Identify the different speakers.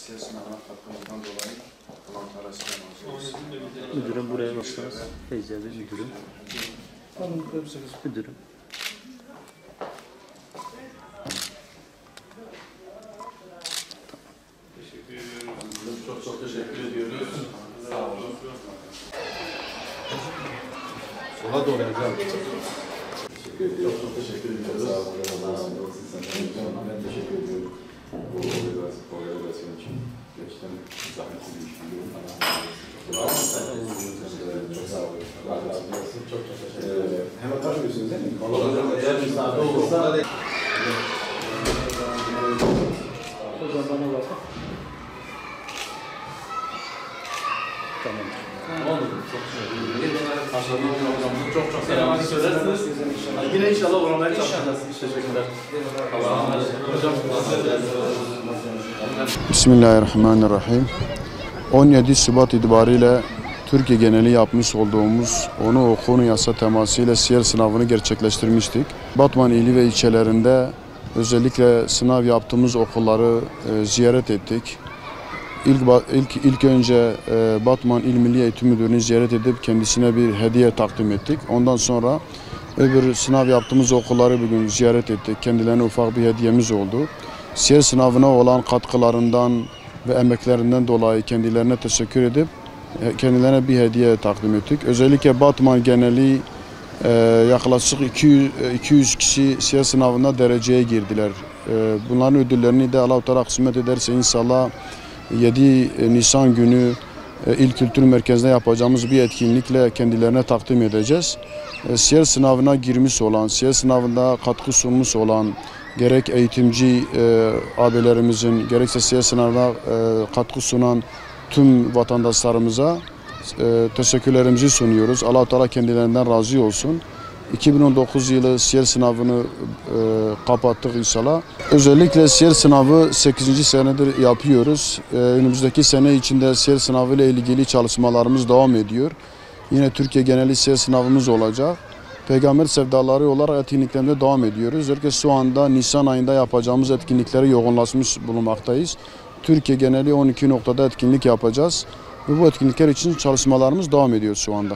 Speaker 1: size sınavına katkınızdan dolayı Allah arasından olsun.
Speaker 2: Müdürüm buraya baksanız. Feyzi abi müdürüm. Müdürüm.
Speaker 1: Çok teşekkür ediyoruz. Sağ olun. Sola doğru hocam. Çok teşekkür ediyoruz. Sağ olun. Ben teşekkür ediyorum. Bu organizasyon için. Gerçekten zahmetli bir iş biliyorum. Çok sağ olun. Allah razı olsun. Çok teşekkür ederim. Hemen taşıyorsunuz değil mi? Eğer müsaade olursa.
Speaker 2: Hocam bana bakın. Tamam.
Speaker 1: Çok selam söylersiniz. Yine inşallah uğramaya çalışacağız. Teşekkürler. Allah'a emanet olun.
Speaker 3: Bismillahirrahmanirrahim. 17 Şubat itibariyle Türkiye geneli yapmış olduğumuz onu okunu yasa temasıyla siyer sınavını gerçekleştirmiştik. Batman ili ve ilçelerinde özellikle sınav yaptığımız okulları ziyaret ettik. İlk önce Batman İl Milli Eğitim Müdürlüğü'nü ziyaret edip kendisine bir hediye takdim ettik. Ondan sonra öbür sınav yaptığımız okulları bugün ziyaret ettik. Kendilerine ufak bir hediyemiz oldu. Siyer sınavına olan katkılarından ve emeklerinden dolayı kendilerine teşekkür edip kendilerine bir hediye takdim ettik. Özellikle Batman geneli yaklaşık 200 kişi siyer sınavında dereceye girdiler. Bunların ödüllerini de Allah-u Teala kısmet ederse inşallah 7 Nisan günü İl Kültür Merkezi'nde yapacağımız bir etkinlikle kendilerine takdim edeceğiz. Siyer sınavına girmiş olan, siyer sınavında katkı sunmuş olan gerek eğitimci abilerimizin, gerekse siyer sınavına katkı sunan tüm vatandaşlarımıza teşekkürlerimizi sunuyoruz. Allah-u Teala kendilerinden razı olsun. 2019 yılı siyer sınavını kapattık inşallah. Özellikle siyer sınavı 8. senedir yapıyoruz. Önümüzdeki sene içinde siyer sınavı ile ilgili çalışmalarımız devam ediyor. Yine Türkiye geneli siyer sınavımız olacak. Peygamber sevdaları olarak etkinliklerimize devam ediyoruz. Özellikle şu anda Nisan ayında yapacağımız etkinliklere yoğunlaşmış bulunmaktayız. Türkiye geneli 12 noktada etkinlik yapacağız. Ve bu etkinlikler için çalışmalarımız devam ediyor şu anda.